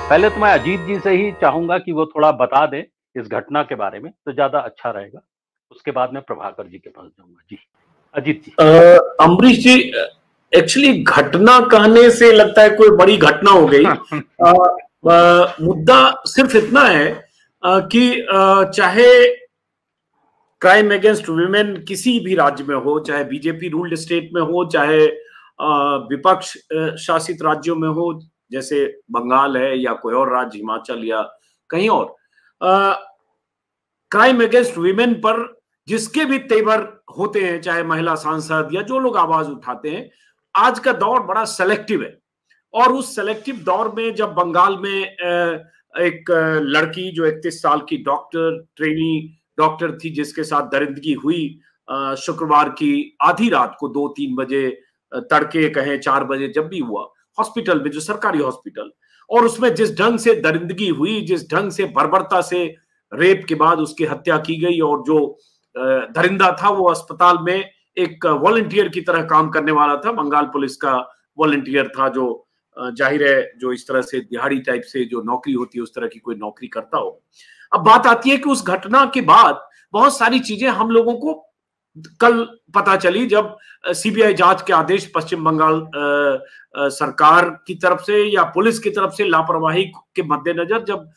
पहले तो मैं अजीत जी से ही चाहूंगा कि वो थोड़ा बता दें इस घटना के बारे में, तो ज्यादा अच्छा रहेगा। उसके बाद मैं प्रभाकर जी के पास जाऊंगा। जी अजीत जी। अमरीश जी, एक्चुअली घटना कहने से लगता है कोई बड़ी घटना हो गई। मुद्दा सिर्फ इतना है कि चाहे क्राइम अगेंस्ट वुमेन किसी भी राज्य में हो, चाहे बीजेपी रूल्ड स्टेट में हो, चाहे विपक्ष शासित राज्यों में हो जैसे बंगाल है या कोई और राज्य, हिमाचल या कहीं और, क्राइम अगेंस्ट वुमेन पर जिसके भी तेवर होते हैं, चाहे महिला सांसद या जो लोग आवाज उठाते हैं, आज का दौर बड़ा सेलेक्टिव है। और उस सेलेक्टिव दौर में जब बंगाल में एक लड़की जो 31 साल की ट्रेनी डॉक्टर थी, जिसके साथ दरिंदगी हुई शुक्रवार की आधी रात को 2-3 बजे, तड़के कहें 4 बजे, जब भी हुआ, हॉस्पिटल में, जो सरकारी हॉस्पिटल, और उसमें जिस ढंग से दरिंदगी हुई, जिस ढंग से बर्बरता से रेप के बाद उसकी हत्या की गई, और जो दरिंदा था वो अस्पताल में एक वॉलंटियर की तरह काम करने वाला था, बंगाल पुलिस का वॉलंटियर था, जो जाहिर है जो इस तरह से दिहाड़ी टाइप से जो नौकरी होती है उस तरह की कोई नौकरी करता हो। अब बात आती है कि उस घटना के बाद बहुत सारी चीजें हम लोगों को कल पता चली, जब सीबीआई जांच के आदेश पश्चिम बंगाल सरकार की तरफ से या पुलिस की तरफ से लापरवाही के मद्देनजर जब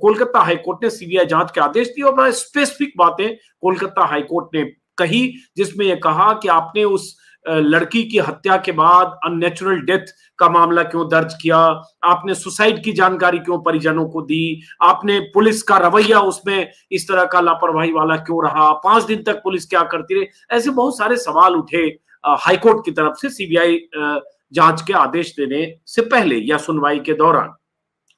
कोलकाता हाईकोर्ट ने सीबीआई जांच के आदेश दिए, और बड़ा स्पेसिफिक बातें कोलकाता हाईकोर्ट ने कही, जिसमें यह कहा कि आपने उस लड़की की हत्या के बाद अननेचुरल डेथ का मामला क्यों दर्ज किया, आपने सुसाइड की जानकारी क्यों परिजनों को दी, आपने पुलिस का रवैया उसमें इस तरह का लापरवाही वाला क्यों रहा, 5 दिन तक पुलिस क्या करती रही, ऐसे बहुत सारे सवाल उठे हाईकोर्ट की तरफ से सीबीआई जांच के आदेश देने से पहले या सुनवाई के दौरान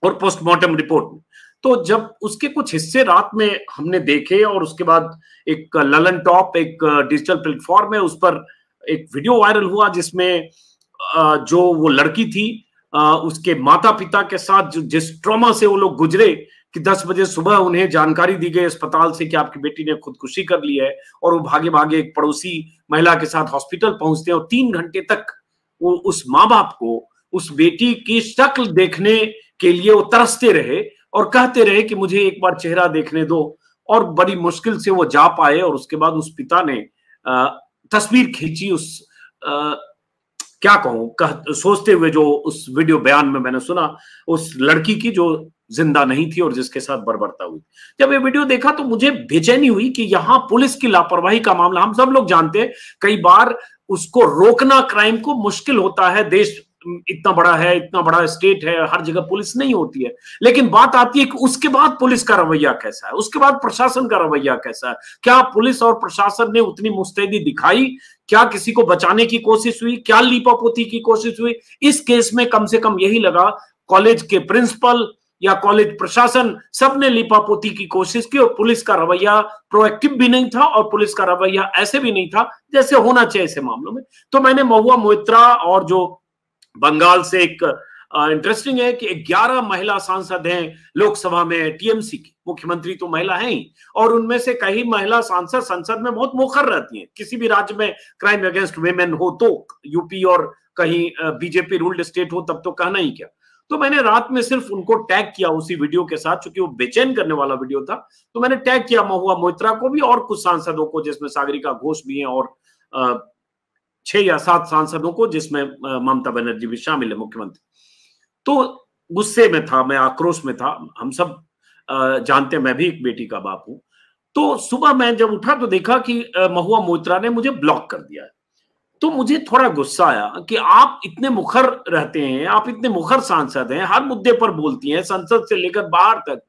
और पोस्टमार्टम रिपोर्ट में। तो जब उसके कुछ हिस्से रात में हमने देखे, और उसके बाद एक ललन टॉप, एक डिजिटल प्लेटफॉर्म है, उस पर एक वीडियो वायरल हुआ जिसमें जो वो लड़की थी उसके माता पिता के साथ जिस ट्रॉमा से वो लोग गुजरे कि 10 बजे सुबह उन्हें जानकारी दी गई अस्पताल से कि आपकी बेटी ने खुदकुशी कर ली है, और वो भागे भागे एक पड़ोसी महिला के साथ हॉस्पिटल पहुंचते हैं, और 3 घंटे तक वो उस माँ बाप को उस बेटी की शक्ल देखने के लिए वो तरसते रहे और कहते रहे कि मुझे एक बार चेहरा देखने दो, और बड़ी मुश्किल से वो जा पाए। और उसके बाद उस पिता ने तस्वीर खींची उस क्या कहूं सोचते हुए, जो उस वीडियो बयान में मैंने सुना, उस लड़की की जो जिंदा नहीं थी और जिसके साथ बर्बरता हुई। जब ये वीडियो देखा तो मुझे बेचैनी हुई कि यहाँ पुलिस की लापरवाही का मामला, हम सब लोग जानते हैं, कई बार उसको रोकना क्राइम को मुश्किल होता है, देश इतना बड़ा है, इतना बड़ा स्टेट है, हर जगह पुलिस नहीं होती है, लेकिन बात आती है कि उसके बाद पुलिस का रवैया कैसा है, उसके बाद प्रशासन का रवैया कैसा है, क्या पुलिस और प्रशासन ने उतनी मुस्तैदी दिखाई, क्या किसी को बचाने की कोशिश हुई, क्या लीपापोती की कोशिश हुई। इस केस में कम से कम यही लगा, कॉलेज के प्रिंसिपल या कॉलेज प्रशासन सबने लीपापोती की कोशिश की, और पुलिस का रवैया प्रोएक्टिव भी नहीं था, और पुलिस का रवैया ऐसे भी नहीं था जैसे होना चाहिए ऐसे मामलों में। तो मैंने महुआ मोइत्रा और जो बंगाल से एक इंटरेस्टिंग है कि 11 महिला सांसद हैं लोकसभा में टीएमसी की, मुख्यमंत्री तो महिला है ही, और उनमें से कई महिला सांसद संसद में बहुत मुखर रहती हैं। किसी भी राज्य में क्राइम अगेंस्ट वुमेन हो तो, यूपी और कहीं बीजेपी रूल्ड स्टेट हो तब तो कहना ही क्या। तो मैंने रात में सिर्फ उनको टैग किया उसी वीडियो के साथ, चूंकि वो बेचैन करने वाला वीडियो था, तो मैंने टैग किया महुआ मोइत्रा को भी और कुछ सांसदों को, जिसमें सागरिका घोष भी हैं, और 6 या 7 सांसदों को, जिसमें ममता बनर्जी भी शामिल है, मुख्यमंत्री। तो गुस्से में था मैं, आक्रोश में था। हम सब जानते हैं मैं भी एक बेटी का बाप हूं। तो सुबह मैं जब उठा तो देखा कि महुआ मोइत्रा ने मुझे ब्लॉक कर दिया है। तो मुझे थोड़ा गुस्सा आया कि आप इतने मुखर रहते हैं, आप इतने मुखर सांसद हैं, हर मुद्दे पर बोलती हैं, संसद से लेकर बाहर तक,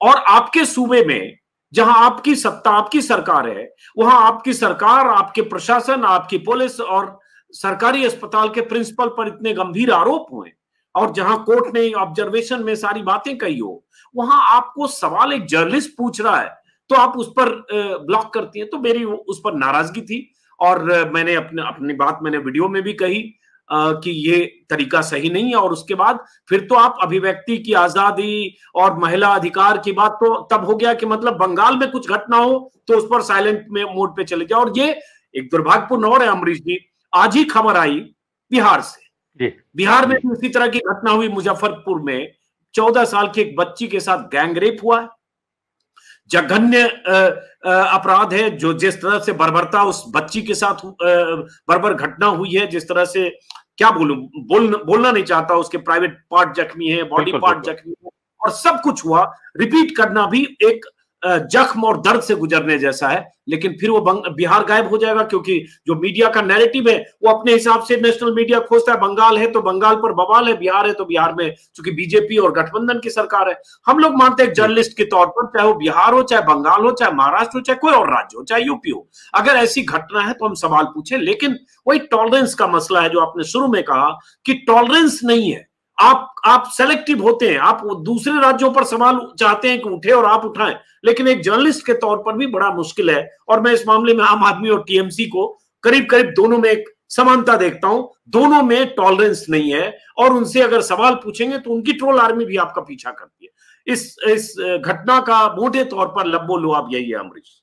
और आपके सूबे में जहां आपकी सत्ता, आपकी सरकार है, वहां आपकी सरकार, आपके प्रशासन, आपकी पुलिस और सरकारी अस्पताल के प्रिंसिपल पर इतने गंभीर आरोप हुए, और जहां कोर्ट ने ऑब्जर्वेशन में सारी बातें कही हो, वहां आपको सवाल एक जर्नलिस्ट पूछ रहा है तो आप उस पर ब्लॉक करती हैं। तो मेरी उस पर नाराजगी थी, और मैंने अपनी बात मैंने वीडियो में भी कही कि ये तरीका सही नहीं है। और उसके बाद फिर तो आप अभिव्यक्ति की आजादी और महिला अधिकार की बात तो तब हो गया कि मतलब बंगाल में कुछ घटना हो तो उस पर साइलेंट में मोड पे चले जाओ। और ये एक दुर्भाग्यपूर्ण और है अमरीश जी, आज ही खबर आई बिहार से, बिहार में भी इसी तरह की घटना हुई मुजफ्फरपुर में, 14 साल की एक बच्ची के साथ गैंगरेप हुआ है, जघन्य अपराध है। जो जिस तरह से बर्बरता उस बच्ची के साथ बर्बर घटना हुई है, जिस तरह से क्या बोलूं, बोलना नहीं चाहता, उसके प्राइवेट पार्ट जख्मी है, बॉडी पार्ट जख्मी है, और सब कुछ हुआ। रिपीट करना भी एक जख्म और दर्द से गुजरने जैसा है। लेकिन फिर वो बिहार गायब हो जाएगा, क्योंकि जो मीडिया का नैरेटिव है वो अपने हिसाब से नेशनल मीडिया खोजता है। बंगाल है तो बंगाल पर बवाल है, बिहार है तो बिहार में चूंकि बीजेपी और गठबंधन की सरकार है। हम लोग मानते हैं जर्नलिस्ट के तौर पर, चाहे वो बिहार हो, चाहे बंगाल हो, चाहे महाराष्ट्र हो, चाहे कोई और राज्य हो, चाहे यूपी हो, अगर ऐसी घटना है तो हम सवाल पूछे। लेकिन वही टॉलरेंस का मसला है जो आपने शुरू में कहा कि टॉलरेंस नहीं है। आप सेलेक्टिव होते हैं, आप दूसरे राज्यों पर सवाल चाहते हैं कि उठे और आप उठाएं, लेकिन एक जर्नलिस्ट के तौर पर भी बड़ा मुश्किल है। और मैं इस मामले में आम आदमी और टीएमसी को करीब करीब दोनों में एक समानता देखता हूं। दोनों में टॉलरेंस नहीं है, और उनसे अगर सवाल पूछेंगे तो उनकी ट्रोल आर्मी भी आपका पीछा करती है। इस घटना का मोटे तौर पर लब्बो लुआब यही है अमरीश।